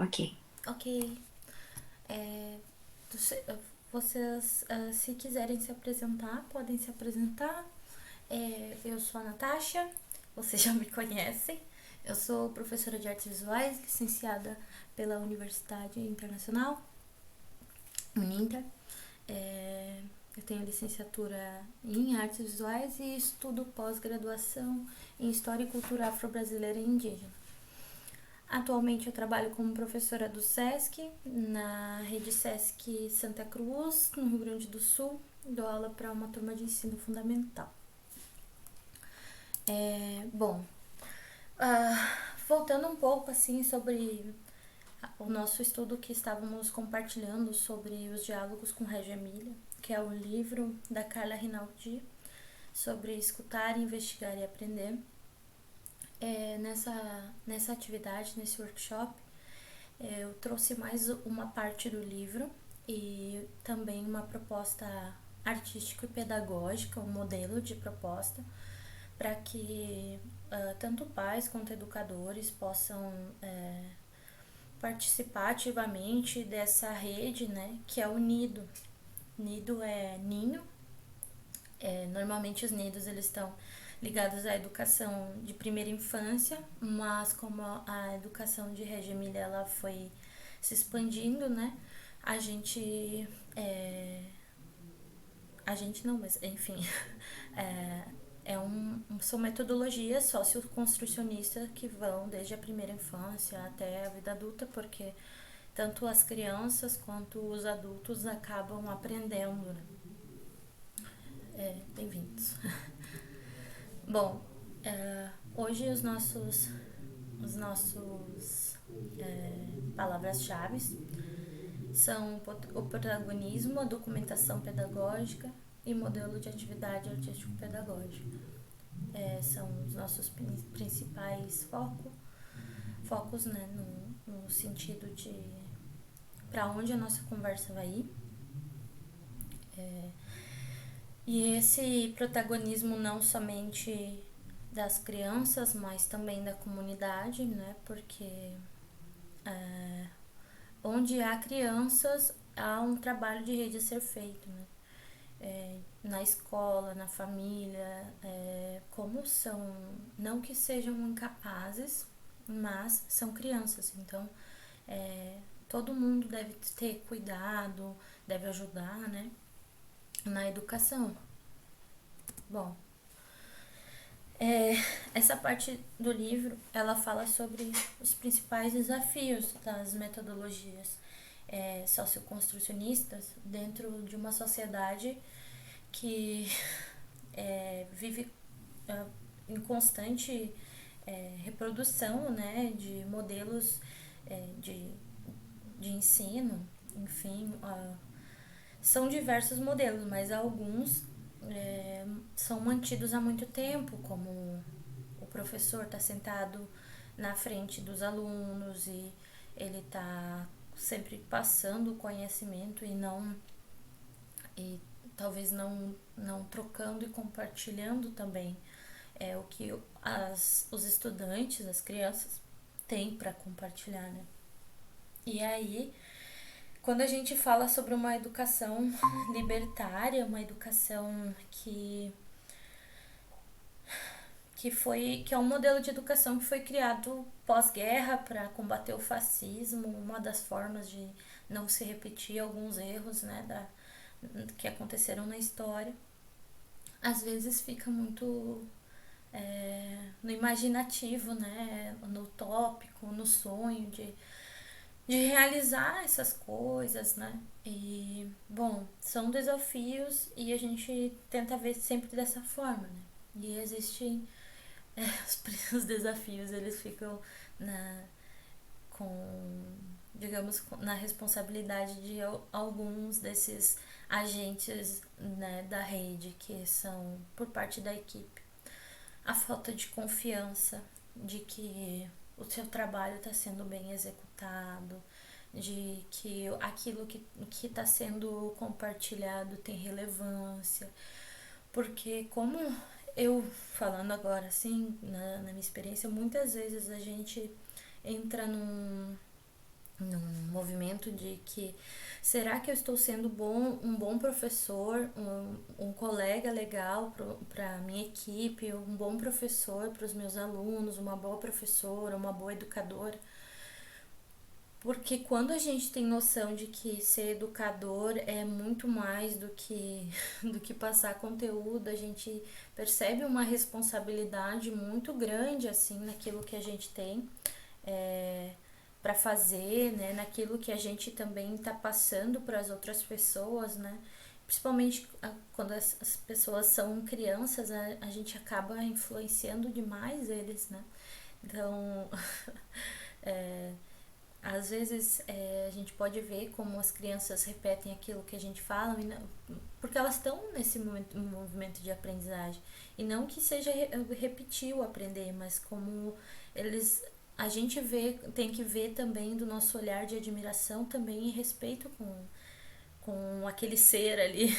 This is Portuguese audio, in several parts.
Ok. Ok. É, vocês, se quiserem se apresentar, podem se apresentar. Eu sou a Natasha, vocês já me conhecem. Eu sou professora de artes visuais, licenciada pela Universidade Internacional, Uninter. Eu tenho licenciatura em artes visuais e estudo pós-graduação em História e Cultura Afro-Brasileira e Indígena. Atualmente eu trabalho como professora do SESC, na rede SESC Santa Cruz, no Rio Grande do Sul. Dou aula para uma turma de ensino fundamental. Bom, voltando um pouco assim sobre o nosso estudo que estávamos compartilhando sobre os diálogos com Reggio Emília, que é o livro da Carla Rinaldi sobre escutar, investigar e aprender. Nessa atividade, nesse workshop, eu trouxe mais uma parte do livro e também uma proposta artística e pedagógica, um modelo de proposta, para que tanto pais quanto educadores possam participar ativamente dessa rede, né, que é o nido. Nido é ninho. Normalmente os nidos eles estão ligados à educação de primeira infância, mas como a educação de Reggio Emília ela foi se expandindo, né? A gente a gente não, mas enfim, são metodologias socioconstrucionistas que vão desde a primeira infância até a vida adulta, porque tanto as crianças quanto os adultos acabam aprendendo, né? Bem-vindos. Bom, hoje os nossos palavras-chave são o protagonismo, a documentação pedagógica e modelo de atividade artístico-pedagógica. São os nossos principais focos, né, no sentido de para onde a nossa conversa vai ir. E esse protagonismo não somente das crianças, mas também da comunidade, né? Porque onde há crianças, há um trabalho de rede a ser feito, né? Na escola, na família, como são, não que sejam incapazes, mas são crianças, então todo mundo deve ter cuidado, deve ajudar, né, na educação. Bom, essa parte do livro, ela fala sobre os principais desafios das metodologias socioconstrucionistas dentro de uma sociedade que vive em constante reprodução, né, de modelos de, de ensino, enfim, são diversos modelos, mas alguns são mantidos há muito tempo, como o professor está sentado na frente dos alunos e ele está sempre passando o conhecimento e talvez não trocando e compartilhando também o que os estudantes, as crianças têm para compartilhar, né? E aí, quando a gente fala sobre uma educação libertária, uma educação que é um modelo de educação que foi criado pós-guerra para combater o fascismo, uma das formas de não se repetir alguns erros, né, que aconteceram na história. Às vezes fica muito no imaginativo, né, no utópico, no sonho de realizar essas coisas, né? E, bom, são desafios e a gente tenta ver sempre dessa forma, né? E existem os desafios, eles ficam na, com, digamos, na responsabilidade de alguns desses agentes, né, da rede, que são por parte da equipe. A falta de confiança de que o seu trabalho está sendo bem executado, de que aquilo que está sendo compartilhado tem relevância, porque como eu falando agora assim, na minha experiência, muitas vezes a gente entra num movimento de que será que eu estou sendo um bom professor, um colega legal para a minha equipe, um bom professor para os meus alunos, uma boa professora, uma boa educadora. Porque quando a gente tem noção de que ser educador é muito mais do que passar conteúdo, a gente percebe uma responsabilidade muito grande assim naquilo que a gente tem para fazer, né? Naquilo que a gente também está passando para as outras pessoas, né? Principalmente quando as pessoas são crianças, a gente acaba influenciando demais eles, né? Então, é, às vezes a gente pode ver como as crianças repetem aquilo que a gente fala, porque elas estão nesse movimento de aprendizagem. E não que seja repetir o aprender, mas como eles. A gente tem que ver também do nosso olhar de admiração também e respeito com aquele ser ali.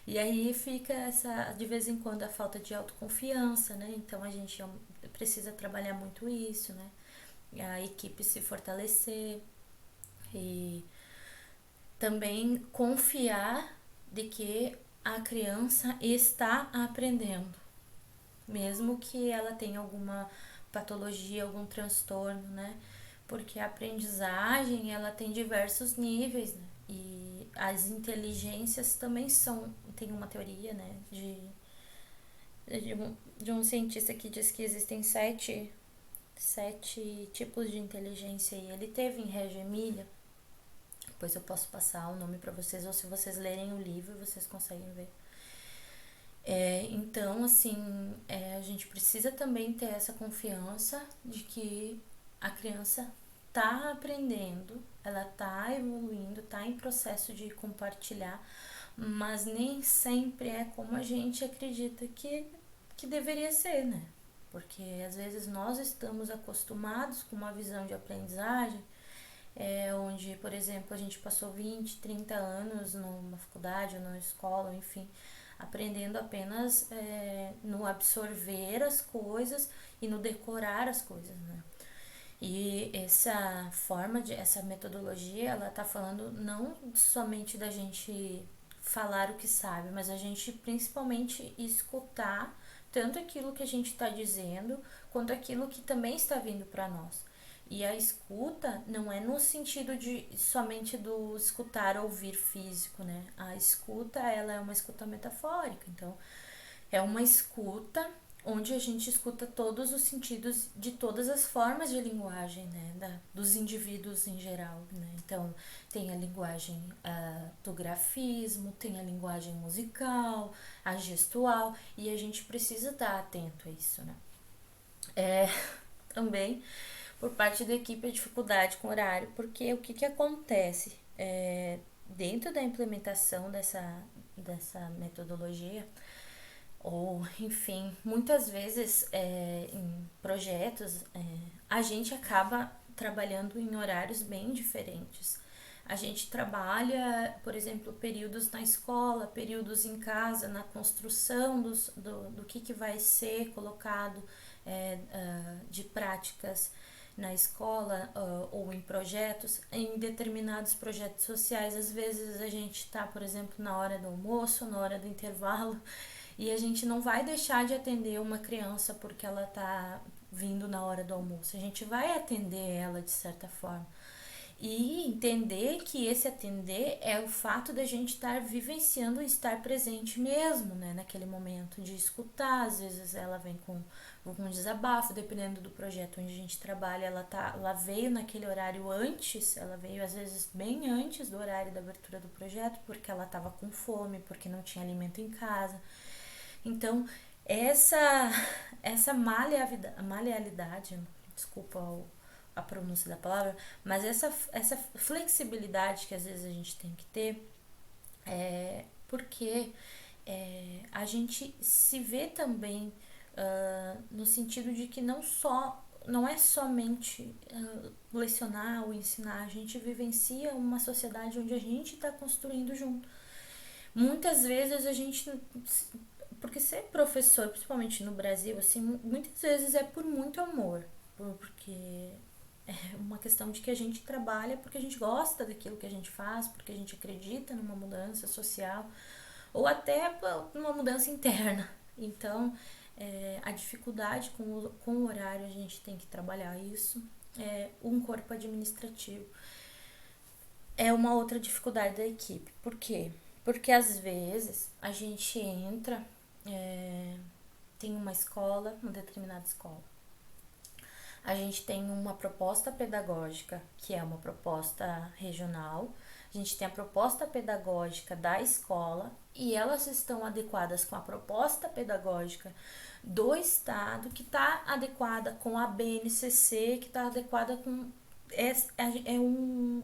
E aí fica essa, de vez em quando, a falta de autoconfiança, né? Então a gente precisa trabalhar muito isso, né? A equipe se fortalecer e também confiar de que a criança está aprendendo, mesmo que ela tenha alguma patologia, algum transtorno, né? Porque a aprendizagem, ela tem diversos níveis, né? E as inteligências também tem uma teoria, né? De um cientista que diz que existem sete tipos de inteligência e ele teve em Reggio Emília. Depois eu posso passar o nome para vocês, ou se vocês lerem o livro, vocês conseguem ver. Então, assim, a gente precisa também ter essa confiança de que a criança tá aprendendo, ela tá evoluindo, tá em processo de compartilhar, mas nem sempre é como a gente acredita que deveria ser, né? Porque às vezes nós estamos acostumados com uma visão de aprendizagem onde, por exemplo, a gente passou 20, 30 anos numa faculdade ou numa escola, enfim, aprendendo apenas no absorver as coisas e no decorar as coisas, né? E essa metodologia, ela tá falando não somente da gente falar o que sabe, mas a gente principalmente escutar tanto aquilo que a gente está dizendo, quanto aquilo que também está vindo para nós. E a escuta não é no sentido de somente do escutar ouvir físico, né? A escuta, ela é uma escuta metafórica, então é uma escuta onde a gente escuta todos os sentidos de todas as formas de linguagem, né, dos indivíduos em geral, né? Então tem a linguagem do grafismo, tem a linguagem musical, a gestual, e a gente precisa estar atento a isso, né? Também por parte da equipe a dificuldade com o horário, porque o que acontece dentro da implementação dessa metodologia, ou enfim, muitas vezes em projetos a gente acaba trabalhando em horários bem diferentes. A gente trabalha, por exemplo, períodos na escola, períodos em casa, na construção do que vai ser colocado de práticas na escola ou em projetos, em determinados projetos sociais. Às vezes a gente está, por exemplo, na hora do almoço, na hora do intervalo, e a gente não vai deixar de atender uma criança porque ela está vindo na hora do almoço. A gente vai atender ela de certa forma. E entender que esse atender é o fato da gente estar vivenciando e estar presente mesmo, né? Naquele momento de escutar. Às vezes ela vem com um desabafo, dependendo do projeto onde a gente trabalha, ela veio naquele horário antes, ela veio às vezes bem antes do horário da abertura do projeto, porque ela estava com fome, porque não tinha alimento em casa. Então, essa maleabilidade, desculpa a pronúncia da palavra, mas essa flexibilidade que às vezes a gente tem que ter porque a gente se vê também no sentido de que não é somente lecionar ou ensinar, a gente vivencia uma sociedade onde a gente está construindo junto. Muitas vezes a gente, porque ser professor, principalmente no Brasil, assim, muitas vezes é por muito amor, porque É uma questão de que a gente trabalha porque a gente gosta daquilo que a gente faz, porque a gente acredita numa mudança social ou até numa mudança interna. Então, a dificuldade com o horário, a gente tem que trabalhar isso. Um corpo administrativo é uma outra dificuldade da equipe. Por quê? Porque às vezes a gente entra, tem uma escola, uma determinada escola. A gente tem uma proposta pedagógica, que é uma proposta regional. A gente tem a proposta pedagógica da escola e elas estão adequadas com a proposta pedagógica do estado, que está adequada com a BNCC, que está adequada com...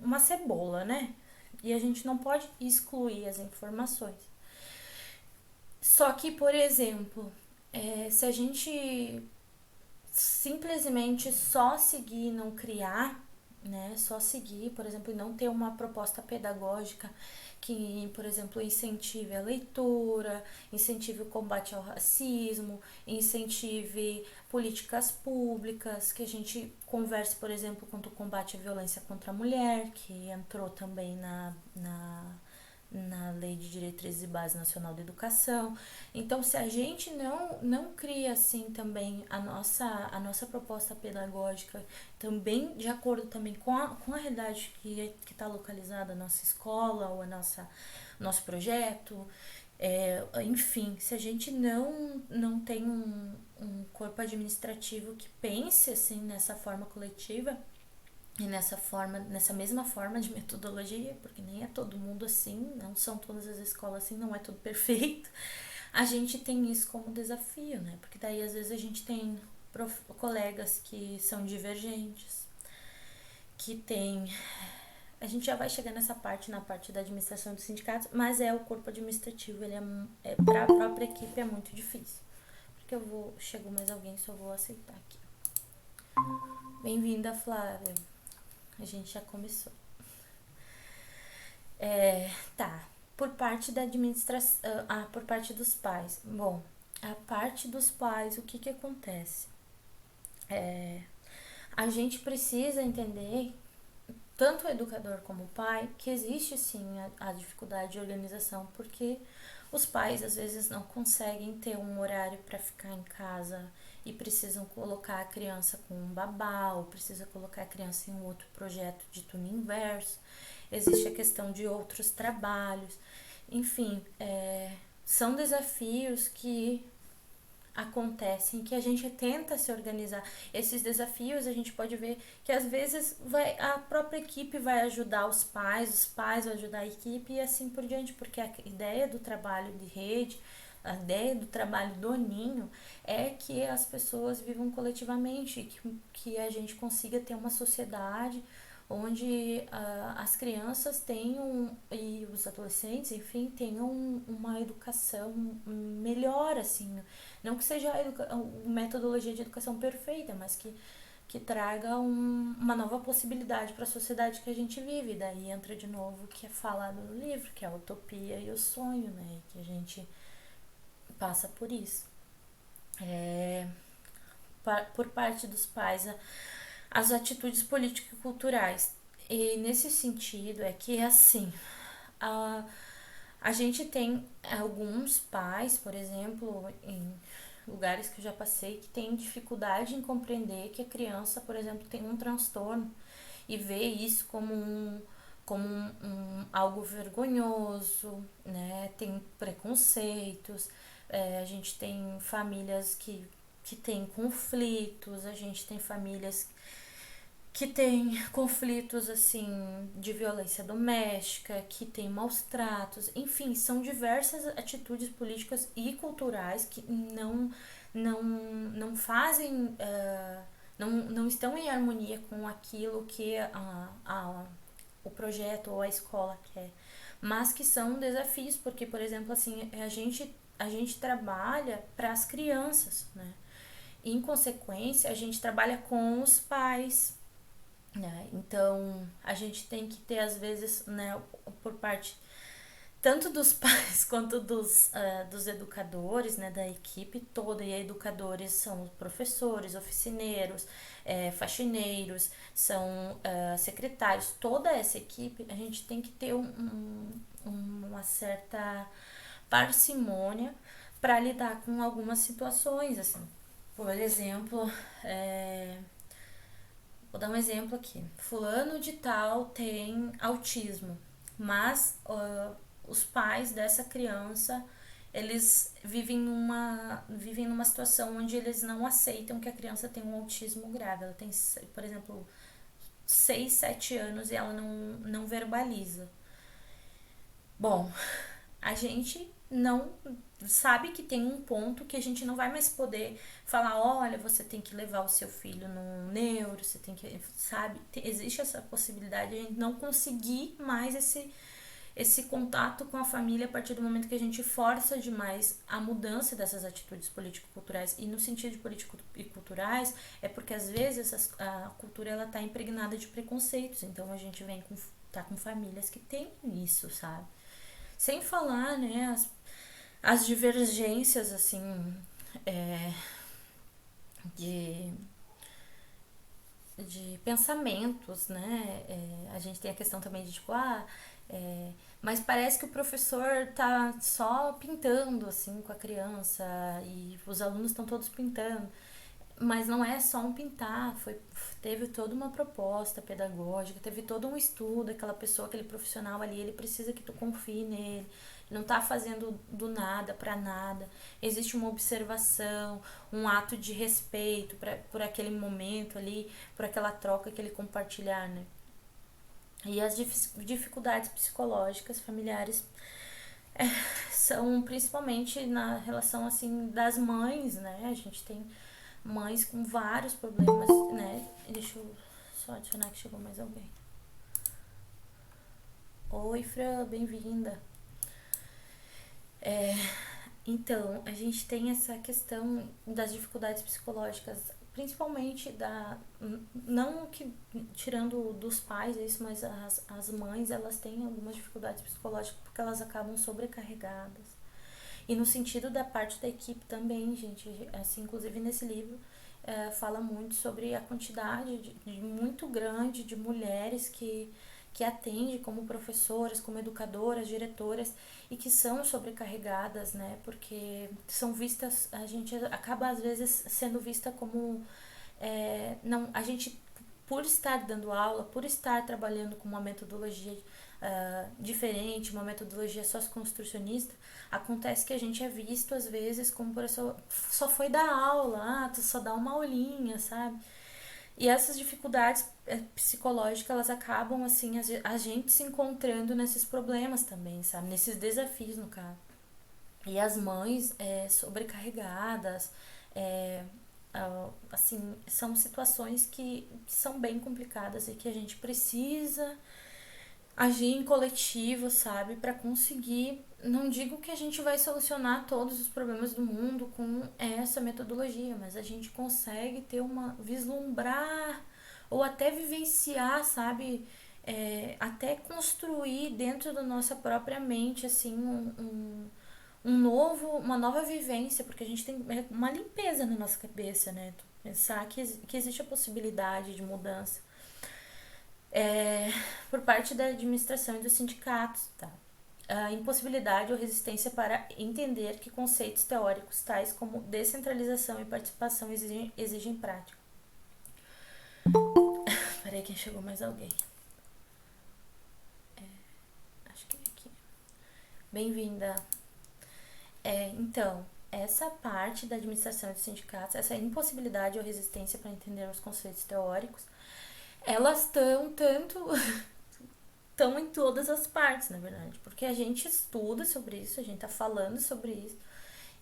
uma cebola, né? E a gente não pode excluir as informações. Só que, por exemplo, se a gente simplesmente só seguir e não criar, né? Só seguir, por exemplo, e não ter uma proposta pedagógica que, por exemplo, incentive a leitura, incentive o combate ao racismo, incentive políticas públicas, que a gente converse, por exemplo, contra o combate à violência contra a mulher, que entrou também na Lei de Diretrizes e Base Nacional da Educação. Então, se a gente não cria assim também a nossa proposta pedagógica, também de acordo também com a realidade que está localizada a nossa escola ou nosso projeto, enfim, se a gente não tem um corpo administrativo que pense assim nessa forma coletiva, e nessa mesma forma de metodologia, porque nem é todo mundo assim, não são todas as escolas assim, não é tudo perfeito, a gente tem isso como desafio, né? Porque daí às vezes a gente tem colegas que são divergentes, que tem... A gente já vai chegar nessa parte, na parte da administração dos sindicatos, mas o corpo administrativo, ele para a própria equipe é muito difícil. Porque chegou mais alguém, só vou aceitar aqui. Bem-vinda, Flávia. A gente já começou. Tá. Por parte da administração. Por parte dos pais. Bom, a parte dos pais, o que acontece? A gente precisa entender, tanto o educador como o pai, que existe sim a dificuldade de organização, porque os pais às vezes não conseguem ter um horário para ficar em casa e precisam colocar a criança com um babá, ou precisa colocar a criança em um outro projeto de turno inverso. Existe a questão de outros trabalhos. Enfim, são desafios que acontecem, que a gente tenta se organizar. Esses desafios a gente pode ver que às vezes a própria equipe vai ajudar os pais vão ajudar a equipe e assim por diante, porque a ideia do trabalho de rede, a ideia do trabalho do ninho é que as pessoas vivam coletivamente, que a gente consiga ter uma sociedade onde as crianças tenham, e os adolescentes, enfim, tenham uma educação melhor, assim, não que seja a metodologia de educação perfeita, mas que traga uma nova possibilidade para a sociedade que a gente vive. Daí entra de novo o que é falado no livro, que é a utopia e o sonho, né? Que a gente passa por isso. Por parte dos pais, as atitudes político-culturais. E nesse sentido é que, assim, a gente tem alguns pais, por exemplo, em lugares que eu já passei, que tem dificuldade em compreender que a criança, por exemplo, tem um transtorno e vê isso como algo vergonhoso, né? Tem preconceitos, a gente tem famílias que têm conflitos, a gente tem famílias que tem conflitos assim de violência doméstica, que tem maus tratos, enfim, são diversas atitudes políticas e culturais que não fazem, não estão em harmonia com aquilo que o projeto ou a escola quer, mas que são desafios, porque, por exemplo, assim, a gente trabalha para as crianças, né? Em consequência, a gente trabalha com os pais, né? Então, a gente tem que ter, às vezes, né, por parte tanto dos pais quanto dos educadores, né, da equipe toda. E educadores são professores, oficineiros, faxineiros, são secretários. Toda essa equipe, a gente tem que ter uma certa parcimônia para lidar com algumas situações, assim. Por exemplo, vou dar um exemplo aqui. Fulano de tal tem autismo, mas os pais dessa criança, eles vivem numa situação onde eles não aceitam que a criança tem um autismo grave. Ela tem, por exemplo, 6 7 anos e ela não verbaliza. Bom, a gente não sabe que tem um ponto que a gente não vai mais poder falar, olha, você tem que levar o seu filho no neuro, você tem que, sabe? Existe essa possibilidade de a gente não conseguir mais esse contato com a família a partir do momento que a gente força demais a mudança dessas atitudes político-culturais. E no sentido de político e culturais, é porque às vezes a cultura ela tá impregnada de preconceitos. Então a gente tá com famílias que têm isso, sabe? Sem falar, né, as divergências, assim, é, de, de pensamentos, né? A gente tem a questão também de, tipo, mas parece que o professor tá só pintando, assim, com a criança e os alunos estão todos pintando. Mas não é só um pintar, teve toda uma proposta pedagógica, teve todo um estudo, aquela pessoa, aquele profissional ali, ele precisa que tu confie nele, não tá fazendo do nada para nada. Existe uma observação, um ato de respeito por aquele momento ali, por aquela troca, aquele compartilhar, né? E as dificuldades psicológicas familiares são principalmente na relação assim das mães, né? A gente tem mães com vários problemas, né? Deixa eu só adicionar que chegou mais alguém. Oi, Fran, bem-vinda. Então, a gente tem essa questão das dificuldades psicológicas, principalmente não que tirando dos pais isso, mas as mães, elas têm algumas dificuldades psicológicas porque elas acabam sobrecarregadas. E no sentido da parte da equipe também, gente, assim, inclusive nesse livro, fala muito sobre a quantidade muito grande de mulheres que atende como professoras, como educadoras, diretoras e que são sobrecarregadas, né? Porque são vistas, a gente acaba às vezes sendo vista como não, a gente por estar dando aula, por estar trabalhando com uma metodologia diferente, uma metodologia socioconstrucionista, acontece que a gente é visto às vezes como professor, só foi dar aula, tu só dá uma aulinha, sabe? E essas dificuldades psicológicas, elas acabam, assim, a gente se encontrando nesses problemas também, sabe? Nesses desafios, no caso. E as mães sobrecarregadas, é, assim, são situações que são bem complicadas e que a gente precisa agir em coletivo, sabe, para conseguir. Não digo que a gente vai solucionar todos os problemas do mundo com essa metodologia, mas a gente consegue ter uma vislumbrar ou até vivenciar, sabe, até construir dentro da nossa própria mente assim uma nova vivência, porque a gente tem uma limpeza na nossa cabeça, né? Pensar que existe a possibilidade de mudança por parte da administração e dos sindicatos, tá? A impossibilidade ou resistência para entender que conceitos teóricos tais como descentralização e participação exigem prática. Peraí que chegou mais alguém. Acho que é aqui. Bem-vinda. Então, essa parte da administração e dos sindicatos, essa impossibilidade ou resistência para entender os conceitos teóricos, elas estão tanto estão em todas as partes, na verdade, porque a gente estuda sobre isso, a gente tá falando sobre isso,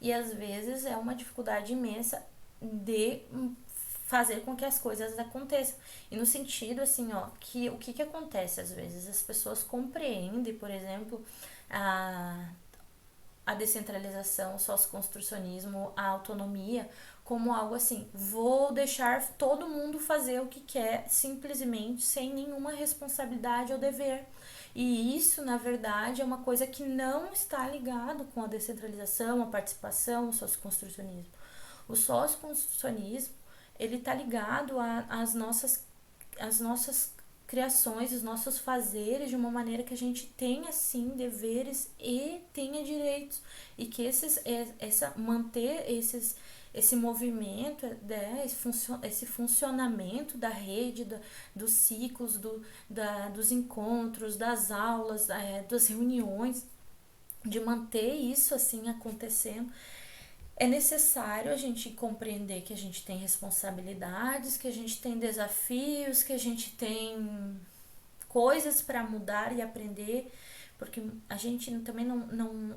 e às vezes é uma dificuldade imensa de fazer com que as coisas aconteçam. E no sentido, assim, ó, que o que acontece às vezes? As pessoas compreendem, por exemplo, a descentralização, o socioconstrucionismo, a autonomia como algo assim, vou deixar todo mundo fazer o que quer, simplesmente sem nenhuma responsabilidade ou dever. E isso, na verdade, é uma coisa que não está ligado com a descentralização, a participação, o socioconstrucionismo. O socioconstrucionismo, ele está ligado às nossas criações, os nossos fazeres de uma maneira que a gente tenha sim deveres e tenha direitos, e que manter esse movimento, né, esse funcionamento da rede, dos ciclos, dos encontros, das aulas, das reuniões, de manter isso assim acontecendo. É necessário a gente compreender que a gente tem responsabilidades, que a gente tem desafios, que a gente tem coisas para mudar e aprender, porque a gente também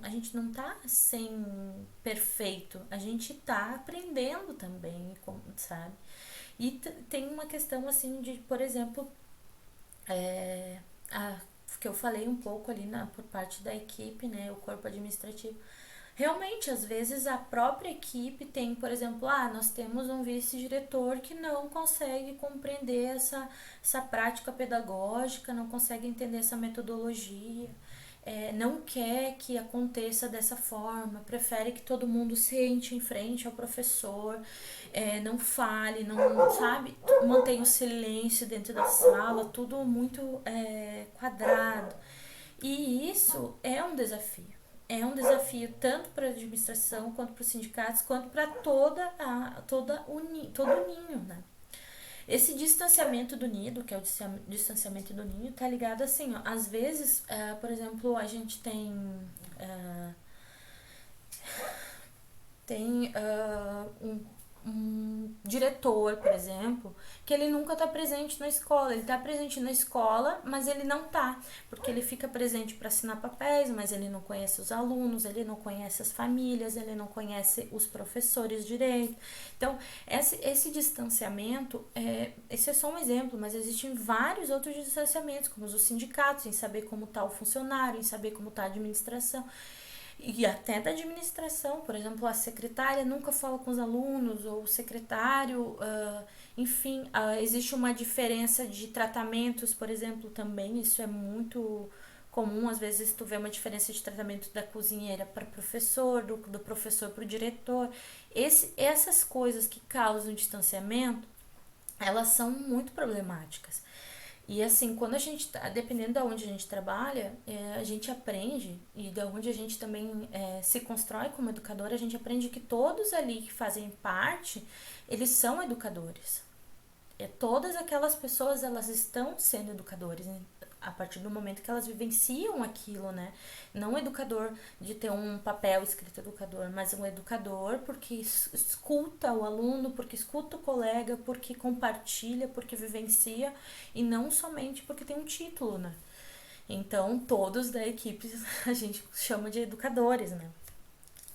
a gente não tá sem perfeito, a gente tá aprendendo também, sabe? E tem uma questão assim de, por exemplo, a, que eu falei um pouco ali por parte da equipe, né, o corpo administrativo. Realmente, às vezes a própria equipe tem, por exemplo, nós temos um vice-diretor que não consegue compreender essa prática pedagógica, não consegue entender essa metodologia, não quer que aconteça dessa forma, prefere que todo mundo sente em frente ao professor, não fale, não sabe, mantenha o silêncio dentro da sala, tudo muito quadrado. E isso é um desafio. É um desafio tanto para a administração, quanto para os sindicatos, quanto para todo o ninho, né? Esse distanciamento do nido, que é o distanciamento do ninho, tá ligado assim, ó. Às vezes, por exemplo, a gente tem um diretor, por exemplo, que ele nunca está presente na escola. Ele está presente na escola, mas ele não tá, porque ele fica presente para assinar papéis, mas ele não conhece os alunos, ele não conhece as famílias, ele não conhece os professores direito. Então, esse distanciamento, esse é só um exemplo, mas existem vários outros distanciamentos, como os sindicatos, em saber como está o funcionário, em saber como está a administração. E até da administração, por exemplo, a secretária nunca fala com os alunos, ou o secretário, enfim, existe uma diferença de tratamentos, por exemplo, também, isso é muito comum, às vezes tu vê uma diferença de tratamento da cozinheira para professor, do professor para o diretor. Essas coisas que causam distanciamento, elas são muito problemáticas. E assim, quando a gente tá, dependendo de onde a gente trabalha, a gente aprende, e de onde a gente também se constrói como educador, a gente aprende que todos ali que fazem parte, eles são educadores. Todas aquelas pessoas, elas estão sendo educadores, né? A partir do momento que elas vivenciam aquilo, né? Não um educador de ter um papel escrito educador, mas um educador porque escuta o aluno, porque escuta o colega, porque compartilha, porque vivencia, e não somente porque tem um título, né? Então, todos da equipe a gente chama de educadores, né?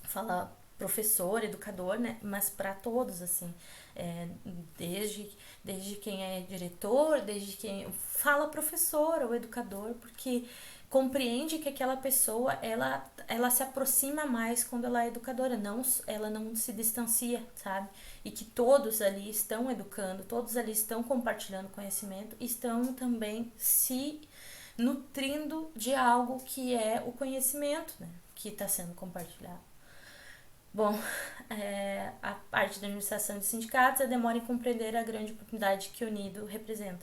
Fala professor, educador, né? Mas para todos, assim, desde quem é diretor, desde quem fala professor ou educador, porque compreende que aquela pessoa ela se aproxima mais quando ela é educadora, ela não se distancia, sabe? E que todos ali estão educando, todos ali estão compartilhando conhecimento, estão também se nutrindo de algo que é o conhecimento, né? Que está sendo compartilhado. Bom, a parte da administração de sindicatos é demora em compreender a grande oportunidade que o Unido representa.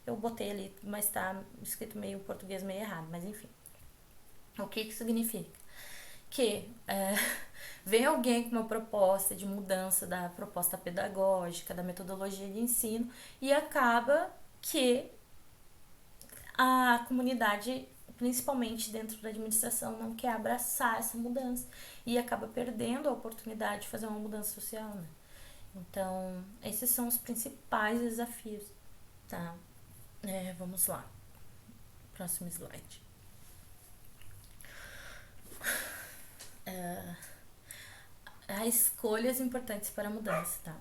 Eu botei ali, mas está escrito meio português meio errado, mas enfim. O que significa? Que vem alguém com uma proposta de mudança da proposta pedagógica, da metodologia de ensino, e acaba que a comunidade, principalmente dentro da administração, não quer abraçar essa mudança e acaba perdendo a oportunidade de fazer uma mudança social, né? Então, esses são os principais desafios, tá? Vamos lá. Próximo slide. Há escolhas importantes para a mudança, tá?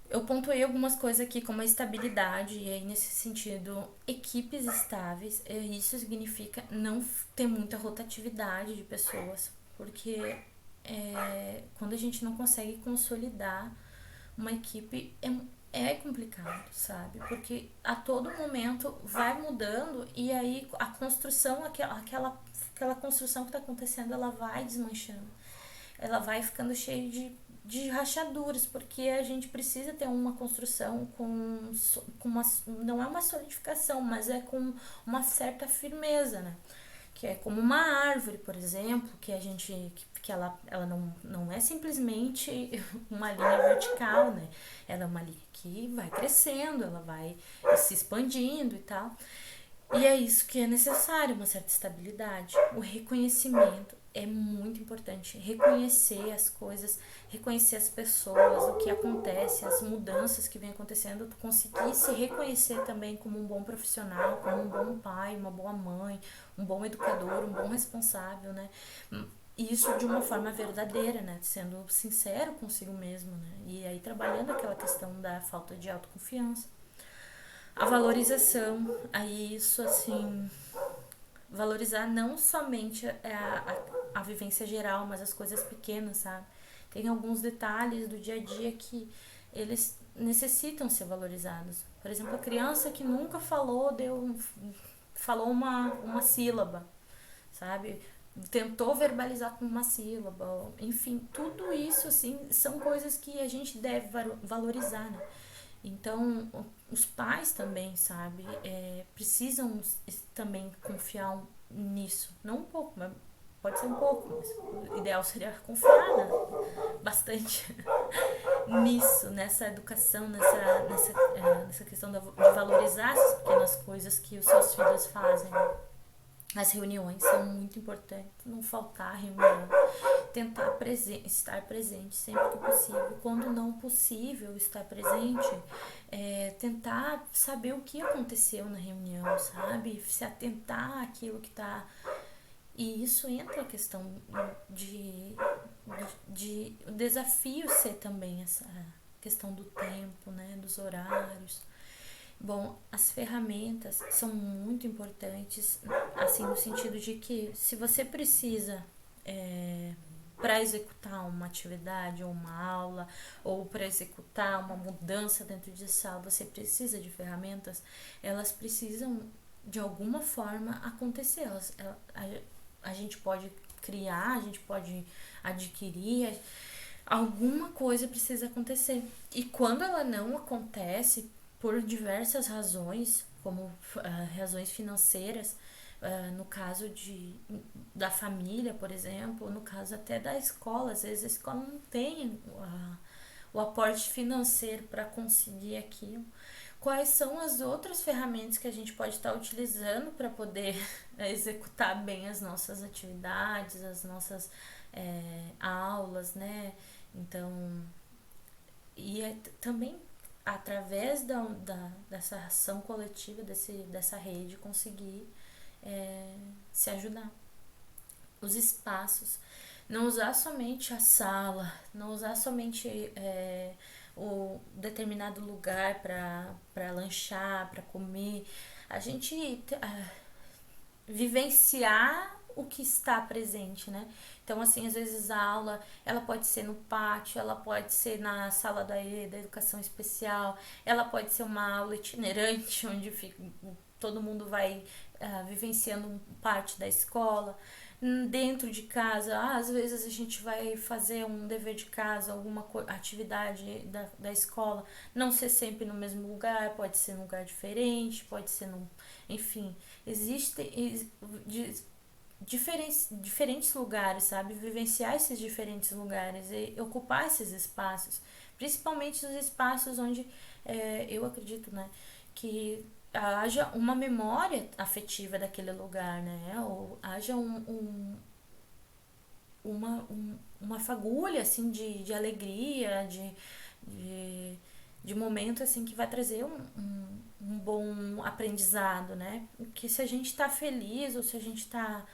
Eu pontuei algumas coisas aqui como a estabilidade, e aí nesse sentido, equipes estáveis, isso significa não ter muita rotatividade de pessoas, porque quando a gente não consegue consolidar uma equipe, é complicado, sabe? Porque a todo momento vai mudando e aí a construção, aquela construção que está acontecendo, ela vai desmanchando. Ela vai ficando cheia de rachaduras, porque a gente precisa ter uma construção com uma, não é uma solidificação, mas é com uma certa firmeza, né? Que é como uma árvore, por exemplo, que a gente que ela não é simplesmente uma linha vertical, né? Ela é uma linha que vai crescendo, ela vai se expandindo e tal. E é isso que é necessário, uma certa estabilidade. O reconhecimento é muito importante. Reconhecer as coisas, reconhecer as pessoas, o que acontece, as mudanças que vem acontecendo, tu conseguir se reconhecer também como um bom profissional, como um bom pai, uma boa mãe, um bom educador, um bom responsável, né? Isso de uma forma verdadeira, né? Sendo sincero consigo mesmo, né? E aí trabalhando aquela questão da falta de autoconfiança. A valorização, aí isso assim, valorizar não somente a vivência geral, mas as coisas pequenas, sabe? Tem alguns detalhes do dia a dia que eles necessitam ser valorizados. Por exemplo, a criança que nunca falou uma sílaba, sabe? Tentou verbalizar com uma sílaba, enfim, tudo isso assim são coisas que a gente deve valorizar, né? Então, os pais também, sabe, precisam também confiar nisso. Não um pouco, mas pode ser um pouco, mas o ideal seria confiar, né? Bastante nisso, nessa educação, nessa questão de valorizar essas pequenas coisas que os seus filhos fazem. As reuniões são muito importantes, não faltar reunião, tentar estar presente sempre que possível. Quando não possível estar presente, tentar saber o que aconteceu na reunião, sabe? Se atentar àquilo que está. E isso entra a questão de o desafio ser também essa questão do tempo, né? Dos horários. Bom, as ferramentas são muito importantes, assim, no sentido de que se você precisa para executar uma atividade ou uma aula, ou para executar uma mudança dentro de sala, você precisa de ferramentas, elas precisam de alguma forma acontecer. A gente pode criar, a gente pode adquirir, alguma coisa precisa acontecer. E quando ela não acontece, por diversas razões, como razões financeiras, no caso da família, por exemplo, no caso até da escola, às vezes a escola não tem o aporte financeiro para conseguir aquilo. Quais são as outras ferramentas que a gente pode estar utilizando para poder executar bem as nossas atividades, as nossas aulas, né? Então, também através dessa ação coletiva, dessa rede, conseguir se ajudar. Os espaços. Não usar somente a sala, não usar somente o determinado lugar para lanchar, para comer. A gente vivenciar o que está presente, né? Então, assim, às vezes a aula, ela pode ser no pátio, ela pode ser na sala da educação especial, ela pode ser uma aula itinerante, onde todo mundo vai vivenciando parte da escola. Dentro de casa, às vezes a gente vai fazer um dever de casa, alguma atividade da escola, não ser sempre no mesmo lugar, pode ser num lugar diferente, pode ser num. Enfim, existem diferentes lugares, sabe? Vivenciar esses diferentes lugares e ocupar esses espaços, principalmente os espaços onde eu acredito, né, que haja uma memória afetiva daquele lugar, né? Ou haja uma fagulha, assim, de alegria, de, de momento, assim, que vai trazer um bom aprendizado, né? Que se a gente tá feliz ou se a gente tá...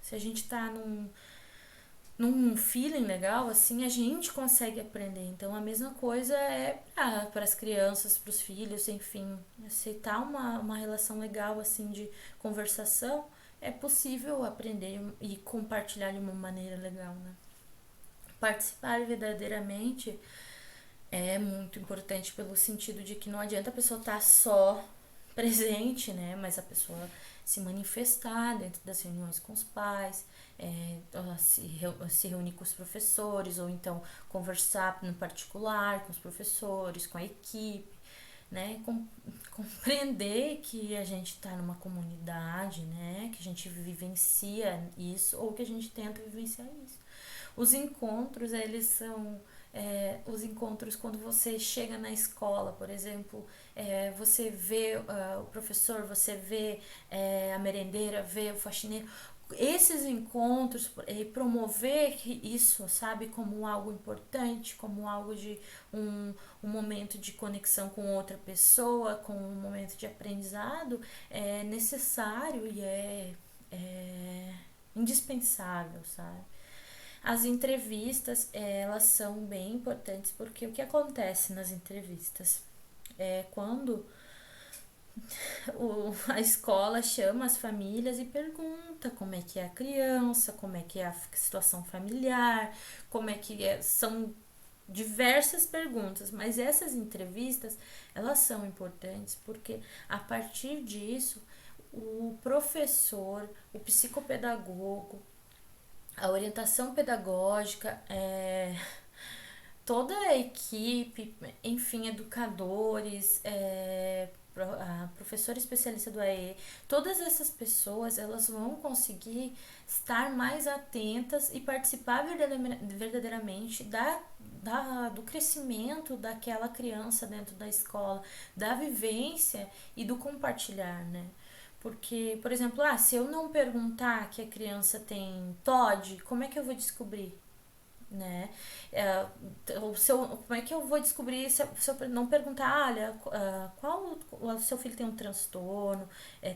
se a gente tá num feeling legal, assim, a gente consegue aprender. Então, a mesma coisa é para as crianças, para os filhos, enfim, aceitar uma relação legal, assim, de conversação é possível aprender e compartilhar de uma maneira legal, né? Participar verdadeiramente é muito importante pelo sentido de que não adianta a pessoa estar só presente, né? Mas a pessoa se manifestar dentro das reuniões com os pais, se reunir com os professores, ou então conversar no particular com os professores, com a equipe, né? Compreender que a gente está numa comunidade, né? Que a gente vivencia isso, ou que a gente tenta vivenciar isso. Os encontros, eles são os encontros quando você chega na escola, por exemplo, você vê o professor, você vê a merendeira, vê o faxineiro. Esses encontros, promover isso, sabe, como algo importante, como algo de um momento de conexão com outra pessoa, com um momento de aprendizado, é necessário e é indispensável, sabe? As entrevistas, elas são bem importantes porque o que acontece nas entrevistas é quando a escola chama as famílias e pergunta como é que é a criança, como é que é a situação familiar, como é que é, são diversas perguntas, mas essas entrevistas, elas são importantes porque a partir disso o professor, o psicopedagogo, a orientação pedagógica, toda a equipe, enfim, educadores, a professora especialista do AE, todas essas pessoas, elas vão conseguir estar mais atentas e participar verdadeiramente do crescimento daquela criança dentro da escola, da vivência e do compartilhar, né? Porque, por exemplo, se eu não perguntar que a criança tem TOD, como é que eu vou descobrir? Né? Como é que eu vou descobrir se eu não perguntar, olha, qual o seu filho tem um transtorno,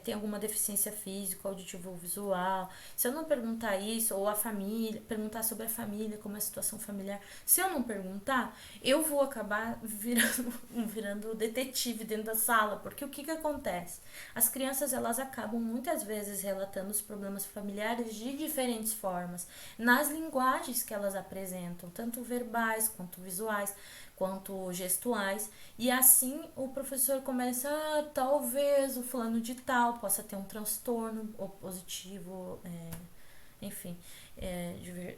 tem alguma deficiência física, auditivo ou visual? Se eu não perguntar isso, ou a família, perguntar sobre a família, como é a situação familiar, se eu não perguntar, eu vou acabar virando detetive dentro da sala, porque o que acontece? As crianças, elas acabam muitas vezes relatando os problemas familiares de diferentes formas, nas linguagens que elas apresentam, tanto verbais quanto visuais, quanto gestuais, e assim o professor começa, talvez o fulano de tal possa ter um transtorno positivo, enfim,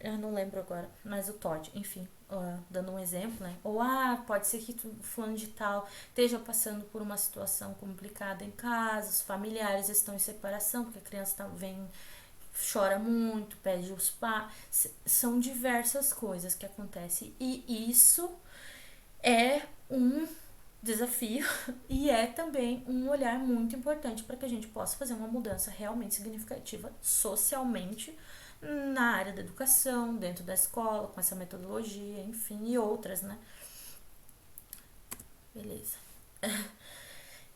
eu não lembro agora, mas o TOD, enfim, dando um exemplo, né? Ou pode ser que o fulano de tal esteja passando por uma situação complicada em casa, os familiares estão em separação, porque a criança vem, chora muito, pede os pais. São diversas coisas que acontecem. E isso é um desafio e é também um olhar muito importante para que a gente possa fazer uma mudança realmente significativa socialmente na área da educação, dentro da escola, com essa metodologia, enfim, e outras, né? Beleza.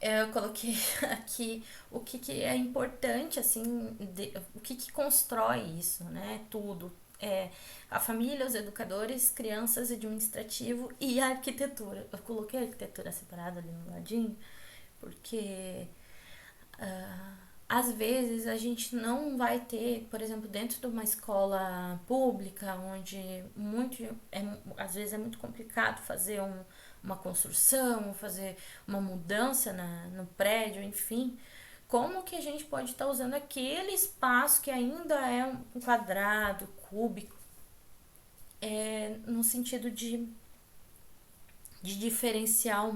Eu coloquei aqui o que é importante, assim, o que constrói isso, né? Tudo. A família, os educadores, crianças, administrativo e a arquitetura. Eu coloquei a arquitetura separada ali no ladinho, porque às vezes a gente não vai ter, por exemplo, dentro de uma escola pública, onde às vezes é muito complicado fazer uma construção, fazer uma mudança no prédio, enfim. Como que a gente pode estar usando aquele espaço que ainda é um quadrado, cúbico, no sentido de diferenciar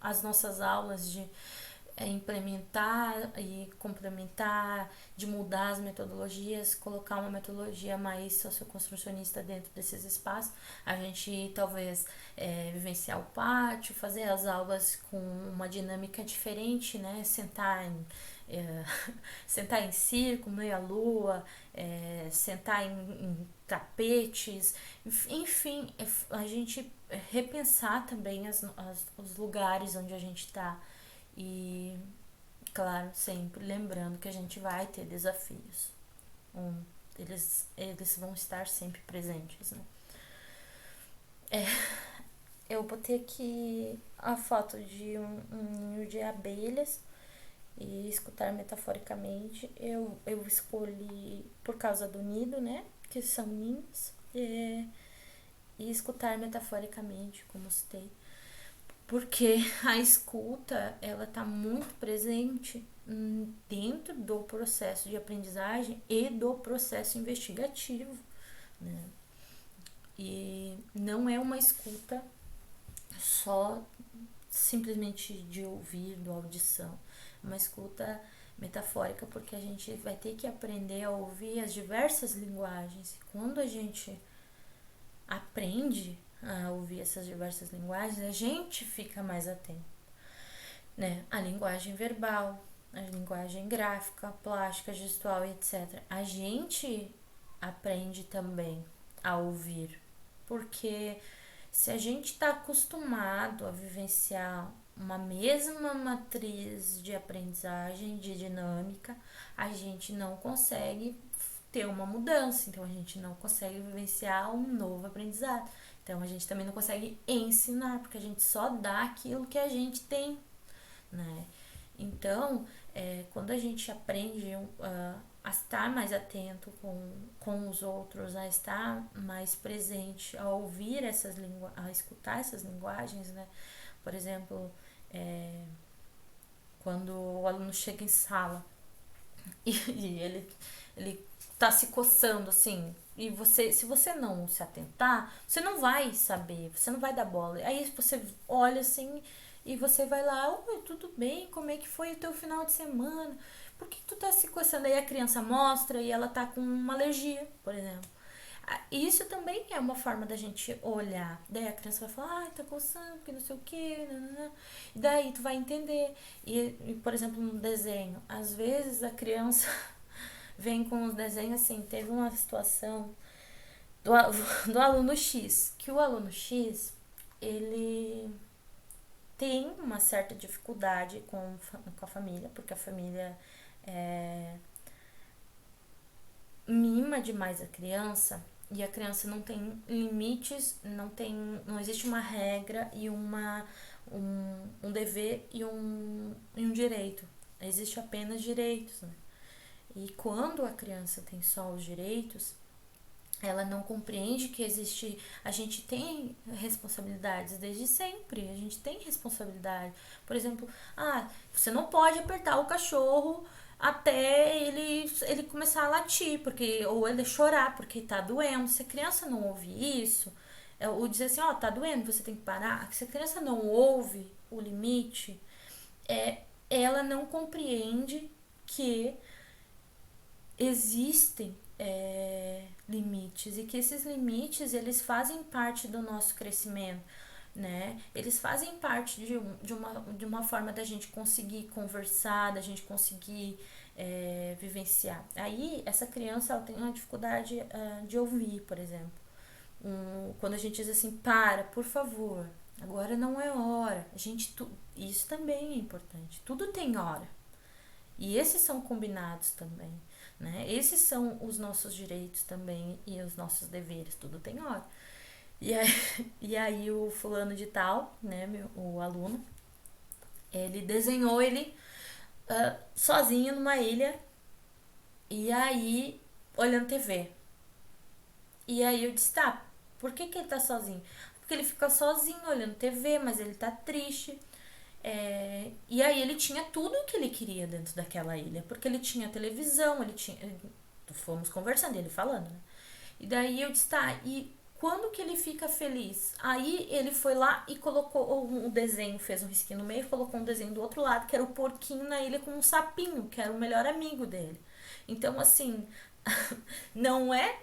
as nossas aulas, de implementar e complementar, de mudar as metodologias, colocar uma metodologia mais socioconstrucionista dentro desses espaços. A gente talvez vivenciar o pátio, fazer as aulas com uma dinâmica diferente, né? Sentar em círculo, meia-lua, sentar em tapetes, enfim, a gente repensar também os lugares onde a gente está. E, claro, sempre lembrando que a gente vai ter desafios. Eles vão estar sempre presentes, né? Eu botei aqui a foto de um ninho de abelhas E escutar metaforicamente, eu escolhi por causa do nido, né? Que são ninhos. E escutar metaforicamente, como citei. Porque a escuta, ela tá muito presente dentro do processo de aprendizagem e do processo investigativo, né? E não é uma escuta só simplesmente de ouvir, de audição. Uma escuta metafórica, porque a gente vai ter que aprender a ouvir as diversas linguagens. E quando a gente aprende a ouvir essas diversas linguagens, a gente fica mais atento, né? A linguagem verbal, a linguagem gráfica, plástica, gestual, etc. A gente aprende também a ouvir, porque se a gente está acostumado a vivenciar uma mesma matriz de aprendizagem, de dinâmica, a gente não consegue ter uma mudança, então a gente não consegue vivenciar um novo aprendizado. Então a gente também não consegue ensinar, porque a gente só dá aquilo que a gente tem, né? Então, quando a gente aprende a estar mais atento com os outros, a estar mais presente, a ouvir a escutar essas linguagens, né? Por exemplo, quando o aluno chega em sala e ele tá se coçando assim, e se você não se atentar, você não vai saber, você não vai dar bola. Aí você olha assim e você vai lá, oi, tudo bem? Como é que foi o teu final de semana? Por que tu tá se coçando? Aí a criança mostra e ela tá com uma alergia, por exemplo. Isso também é uma forma da gente olhar. Daí a criança vai falar, ai, tá coçando, porque não sei o que, nanana. E daí tu vai entender. Por exemplo, no desenho, às vezes a criança vem com os desenhos assim. Teve uma situação do, do aluno X, que o aluno X, ele tem uma certa dificuldade com a família, porque a família mima demais a criança e a criança não tem limites, não existe uma regra e um dever e um direito. Existe apenas direitos, né? E quando a criança tem só os direitos, ela não compreende que a gente tem responsabilidades desde sempre, a gente tem responsabilidade. Por exemplo, você não pode apertar o cachorro até ele começar a latir, porque ou ele chorar porque tá doendo. Se a criança não ouve isso, ou dizer assim, tá doendo, você tem que parar. Se a criança não ouve o limite, ela não compreende que existem limites e que esses limites eles fazem parte do nosso crescimento, né? Eles fazem parte de uma forma da gente conseguir conversar, da gente conseguir vivenciar. Aí essa criança ela tem uma dificuldade de ouvir, por exemplo. Quando a gente diz assim, por favor, agora não é hora. Isso também é importante. Tudo tem hora. E esses são combinados também, né? Esses são os nossos direitos também e os nossos deveres, tudo tem hora. E aí, e aí o fulano de tal, né, o aluno, ele desenhou ele sozinho numa ilha e aí olhando TV. E aí eu disse, por que ele tá sozinho? Porque ele fica sozinho olhando TV, mas ele tá triste. E aí ele tinha tudo o que ele queria dentro daquela ilha, porque ele tinha televisão, fomos conversando, ele falando, né? E daí eu disse, e quando que ele fica feliz? Aí ele foi lá e colocou o desenho, fez um risquinho no meio, colocou um desenho do outro lado, que era o porquinho na ilha com um sapinho, que era o melhor amigo dele. Então, assim, não é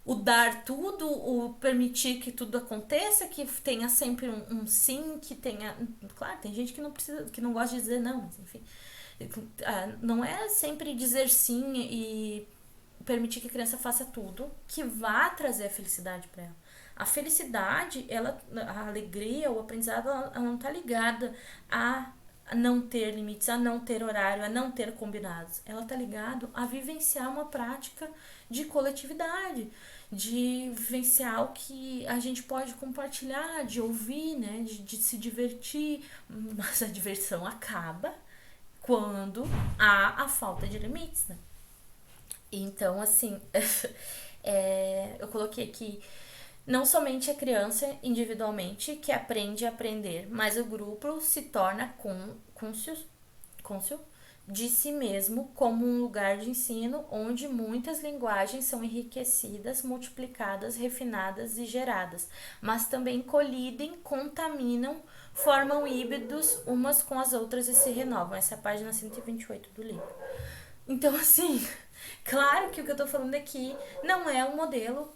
o dar tudo, o permitir que tudo aconteça, que tenha sempre um sim, que tenha. Claro, tem gente que não precisa, que não gosta de dizer não, mas enfim. Não é sempre dizer sim e permitir que a criança faça tudo que vá trazer a felicidade para ela. A felicidade, a alegria, o aprendizado, ela não tá ligada a não ter limites, a não ter horário, a não ter combinados. Ela tá ligada a vivenciar uma prática de coletividade, de vivenciar o que a gente pode compartilhar, de ouvir, né, de se divertir, mas a diversão acaba quando há a falta de limites, né? Então, assim, eu coloquei aqui não somente a criança individualmente que aprende a aprender, mas o grupo se torna cônscio de si mesmo como um lugar de ensino onde muitas linguagens são enriquecidas, multiplicadas, refinadas e geradas, mas também colidem, contaminam, formam híbridos umas com as outras e se renovam. Essa é a página 128 do livro. Então, assim, claro que o que eu tô falando aqui não é um modelo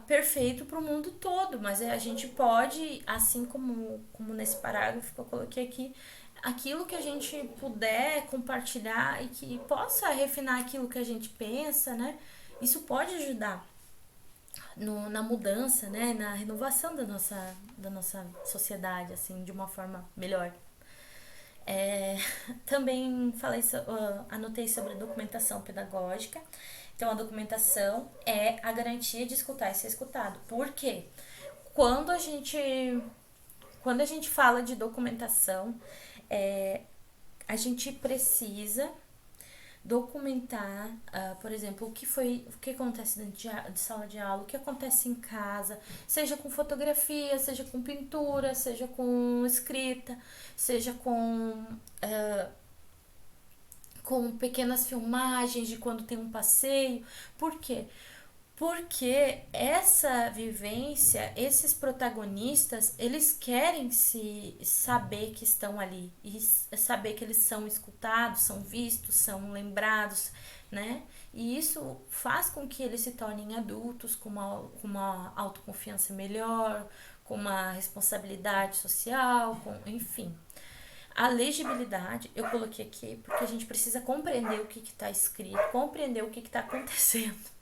perfeito para o mundo todo, mas a gente pode, assim como nesse parágrafo que eu coloquei aqui, aquilo que a gente puder compartilhar e que possa refinar aquilo que a gente pensa, né? Isso pode ajudar na mudança, né? Na renovação da nossa sociedade, assim, de uma forma melhor. É, também anotei sobre a documentação pedagógica. Então, a documentação é a garantia de escutar e ser escutado. Por quê? Quando a gente, quando a gente fala de documentação, é, a gente precisa documentar, por exemplo, o que acontece dentro de sala de aula, o que acontece em casa, seja com fotografia, seja com pintura, seja com escrita, seja com pequenas filmagens de quando tem um passeio. Por quê? Porque essa vivência, esses protagonistas, eles querem se saber que estão ali e saber que eles são escutados, são vistos, são lembrados, né? E isso faz com que eles se tornem adultos com uma autoconfiança melhor, com uma responsabilidade social, enfim. A legibilidade eu coloquei aqui porque a gente precisa compreender o que está escrito, compreender o que está acontecendo.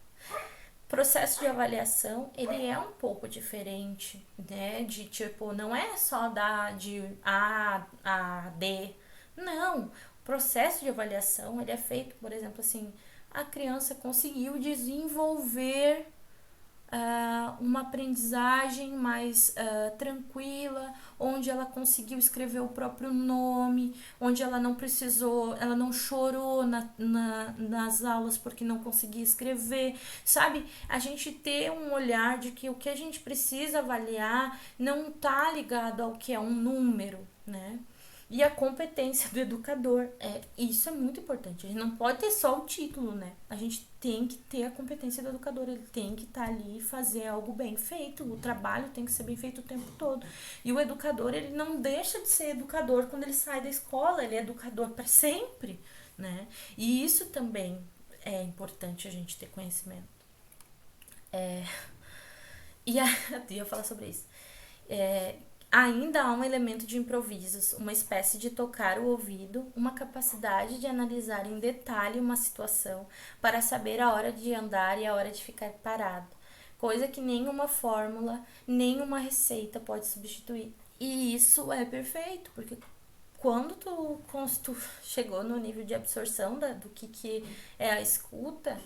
O processo de avaliação, ele é um pouco diferente, né? De tipo, não é só de A a D. Não, o processo de avaliação, ele é feito, por exemplo, assim, a criança conseguiu desenvolver uma aprendizagem mais tranquila, onde ela conseguiu escrever o próprio nome, onde ela não precisou, ela não chorou nas aulas porque não conseguia escrever, sabe? A gente ter um olhar de que o que a gente precisa avaliar não tá ligado ao que é um número, né? E a competência do educador. Isso é muito importante. A gente não pode ter só o título, né? A gente tem que ter a competência do educador. Ele tem que estar ali e fazer algo bem feito. O trabalho tem que ser bem feito o tempo todo. E o educador, ele não deixa de ser educador quando ele sai da escola. Ele é educador para sempre, né? E isso também é importante a gente ter conhecimento. E eu ia falar sobre isso. Ainda há um elemento de improvisos, uma espécie de tocar o ouvido, uma capacidade de analisar em detalhe uma situação para saber a hora de andar e a hora de ficar parado, coisa que nenhuma fórmula, nenhuma receita pode substituir. E isso é perfeito, porque quando tu chegou no nível de absorção do que é a escuta,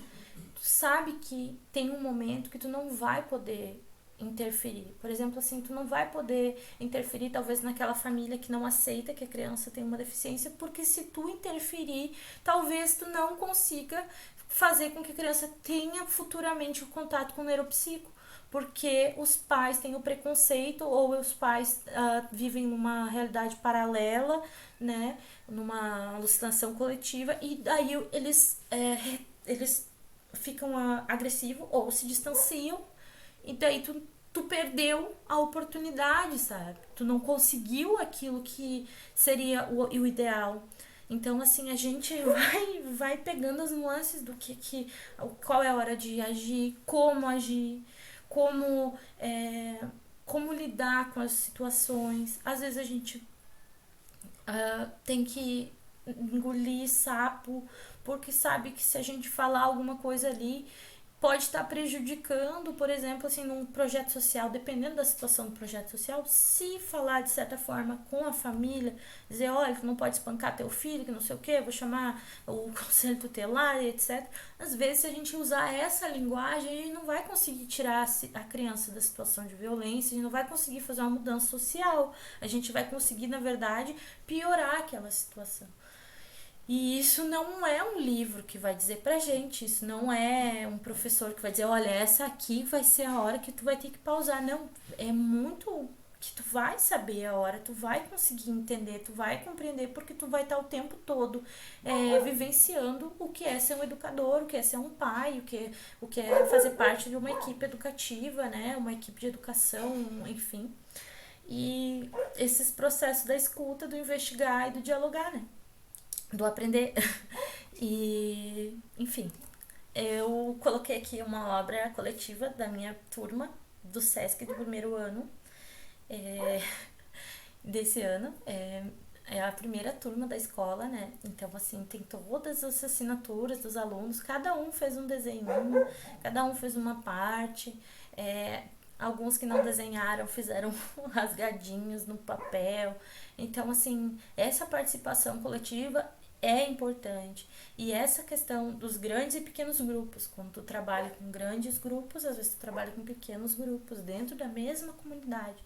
tu sabe que tem um momento que tu não vai poder interferir. Por exemplo, assim, tu não vai poder interferir talvez naquela família que não aceita que a criança tem uma deficiência, porque se tu interferir, talvez tu não consiga fazer com que a criança tenha futuramente o contato com o neuropsico, porque os pais têm o preconceito ou os pais vivem numa realidade paralela, né, numa alucinação coletiva, e daí eles ficam agressivos ou se distanciam, e daí tu perdeu a oportunidade, sabe? Tu não conseguiu aquilo que seria o ideal. Então, assim, a gente vai pegando as nuances do qual é a hora de agir, como, como lidar com as situações. Às vezes a gente tem que engolir sapo, porque sabe que se a gente falar alguma coisa ali, pode estar prejudicando, por exemplo, assim, num projeto social, dependendo da situação do projeto social, se falar de certa forma com a família, dizer, olha, tu não pode espancar teu filho, que não sei o que, vou chamar o conselho tutelar, etc. Às vezes, se a gente usar essa linguagem, a gente não vai conseguir tirar a criança da situação de violência, a gente não vai conseguir fazer uma mudança social, a gente vai conseguir, na verdade, piorar aquela situação. E isso não é um livro que vai dizer pra gente, isso não é um professor que vai dizer, olha, essa aqui vai ser a hora que tu vai ter que pausar. Não, é muito que tu vai saber a hora, tu vai conseguir entender, tu vai compreender, porque tu vai estar o tempo todo vivenciando o que é ser um educador, o que é ser um pai, o que é fazer parte de uma equipe educativa, né? Uma equipe de educação, enfim. E esses processos da escuta, do investigar e do dialogar, né? Do aprender. E, enfim, eu coloquei aqui uma obra coletiva da minha turma do SESC do primeiro ano é, desse ano. É a primeira turma da escola, né? Então, assim, tem todas as assinaturas dos alunos, cada um fez um desenho, cada um fez uma parte. Alguns que não desenharam fizeram rasgadinhos no papel. Então, assim, essa participação coletiva é importante. E essa questão dos grandes e pequenos grupos, quando tu trabalha com grandes grupos, às vezes tu trabalha com pequenos grupos dentro da mesma comunidade.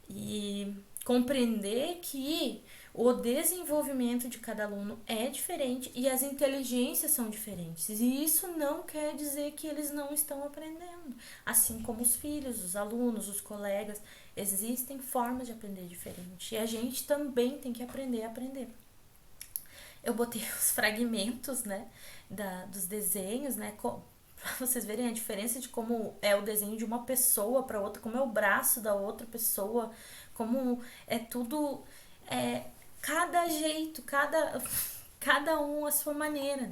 E compreender que o desenvolvimento de cada aluno é diferente e as inteligências são diferentes. E isso não quer dizer que eles não estão aprendendo. Assim como os filhos, os alunos, os colegas, existem formas de aprender diferente. E a gente também tem que aprender a aprender. Eu botei os fragmentos, né, dos desenhos, né, pra vocês verem a diferença de como é o desenho de uma pessoa para outra, como é o braço da outra pessoa, como é tudo, cada jeito, cada um a sua maneira,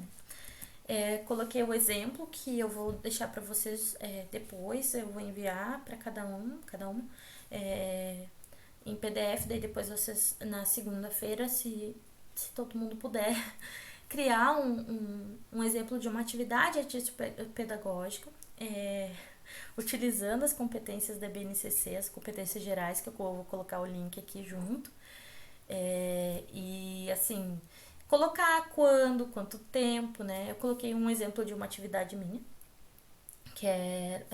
né? Coloquei o exemplo que eu vou deixar para vocês depois, eu vou enviar para cada um em PDF, daí depois vocês na segunda-feira, se todo mundo puder, criar um exemplo de uma atividade artístico-pedagógica, utilizando as competências da BNCC, as competências gerais, que eu vou colocar o link aqui junto. E assim, colocar quanto tempo, né? Eu coloquei um exemplo de uma atividade minha, que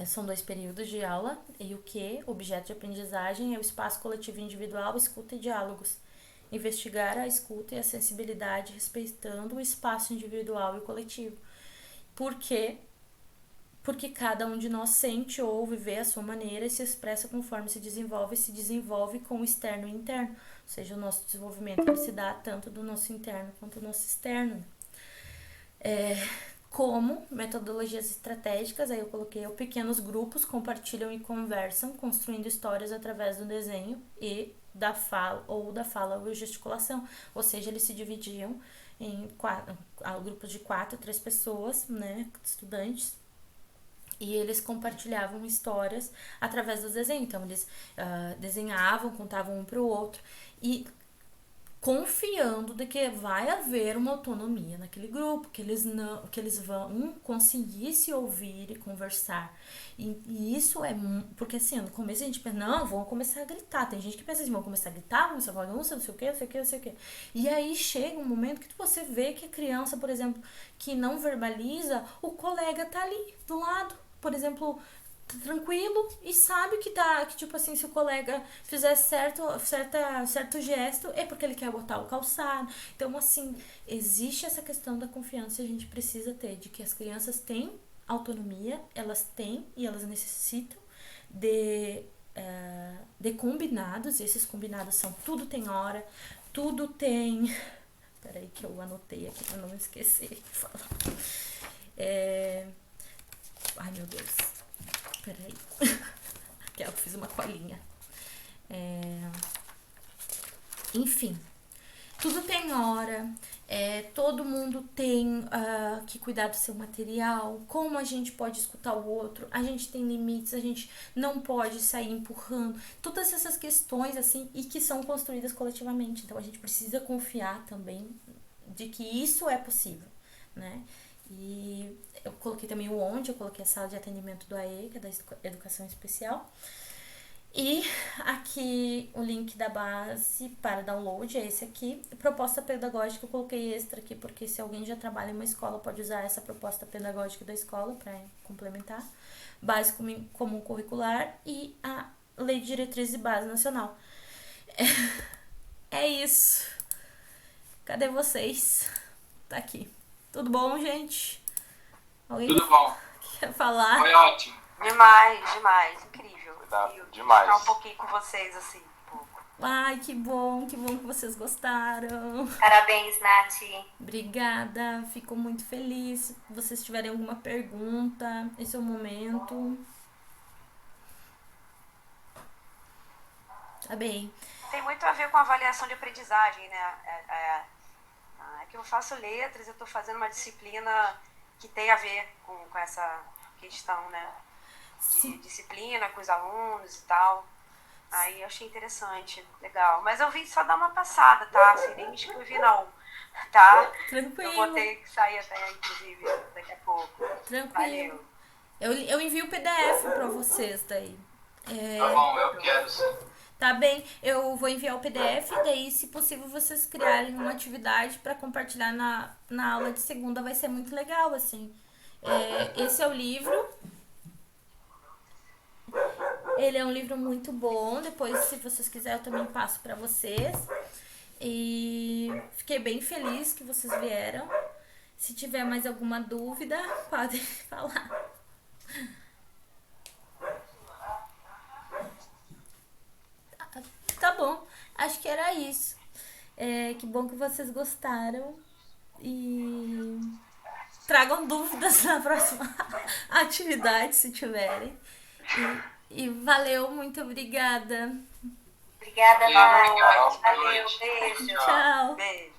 são 2 períodos de aula, e o que? Objeto de aprendizagem é o espaço coletivo e individual, escuta e diálogos. Investigar a escuta e a sensibilidade respeitando o espaço individual e coletivo. Por quê? Porque cada um de nós sente, ouve, vê a sua maneira e se expressa conforme se desenvolve com o externo e interno. Ou seja, o nosso desenvolvimento ele se dá tanto do nosso interno quanto do nosso externo. Como metodologias estratégicas, aí eu coloquei pequenos grupos compartilham e conversam, construindo histórias através do desenho e da fala ou gesticulação. Ou seja, eles se dividiam em grupos de 4, 3 pessoas, né, estudantes, e eles compartilhavam histórias através dos desenhos. Então, eles desenhavam, contavam um para o outro e confiando de que vai haver uma autonomia naquele grupo, que eles vão conseguir se ouvir e conversar. E isso porque assim, no começo a gente pensa, não, vão começar a gritar. Tem gente que pensa assim, vão começar a gritar, vão começar a bagunça, não sei o que, não sei o que, não sei o que. E aí chega um momento que você vê que a criança, por exemplo, que não verbaliza, o colega tá ali do lado, por exemplo, tranquilo e sabe que tipo assim, se o colega fizer certo gesto é porque ele quer botar o calçado. Então, assim, existe essa questão da confiança e a gente precisa ter, de que as crianças têm autonomia, elas têm e elas necessitam de combinados, e esses combinados são tudo tem hora, tudo tem... Peraí que eu anotei aqui pra não esquecer de falar. Ai, meu Deus. Peraí. Aqui eu fiz uma colinha. Enfim, tudo tem hora, todo mundo tem que cuidar do seu material, como a gente pode escutar o outro, a gente tem limites, a gente não pode sair empurrando, todas essas questões assim, e que são construídas coletivamente. Então a gente precisa confiar também de que isso é possível, né? E eu coloquei também o onde, eu coloquei a sala de atendimento do AE, que é da Educação Especial. E aqui o link da base para download é esse aqui. Proposta pedagógica eu coloquei extra aqui, porque se alguém já trabalha em uma escola pode usar essa proposta pedagógica da escola para complementar. Base comum curricular e a Lei de Diretriz e Base Nacional. É isso. Cadê vocês? Tá aqui. Tudo bom, gente? Alguém Tudo bom. quer falar? Foi ótimo. Demais, demais. Incrível. Demais. Ficar um pouquinho com vocês, assim, um pouco. Ai, que bom que vocês gostaram. Parabéns, Nath. Obrigada, fico muito feliz. Se vocês tiverem alguma pergunta, esse é o momento. Tá bem. Tem muito a ver com a avaliação de aprendizagem, né? É que eu faço letras, eu estou fazendo uma disciplina que tem a ver com essa questão, né? De disciplina com os alunos e tal. Aí eu achei interessante, legal. Mas eu vim só dar uma passada, tá? Assim, nem me inscrevi não, tá? Tranquilo. Eu vou ter que sair até, inclusive, daqui a pouco. Tranquilo. Valeu. Eu envio o PDF pra vocês daí. Tá bom, eu quero sim. Tá bem, eu vou enviar o PDF, daí se possível vocês criarem uma atividade para compartilhar na aula de segunda, vai ser muito legal, assim. Esse é o livro. Ele é um livro muito bom, depois se vocês quiserem eu também passo para vocês. E fiquei bem feliz que vocês vieram. Se tiver mais alguma dúvida, podem falar. Tá bom, acho que era isso. Que bom que vocês gostaram. E tragam dúvidas na próxima atividade, se tiverem. E valeu, muito obrigada. Obrigada, Nath. Legal, Valeu, beijo. Tchau. Beijo.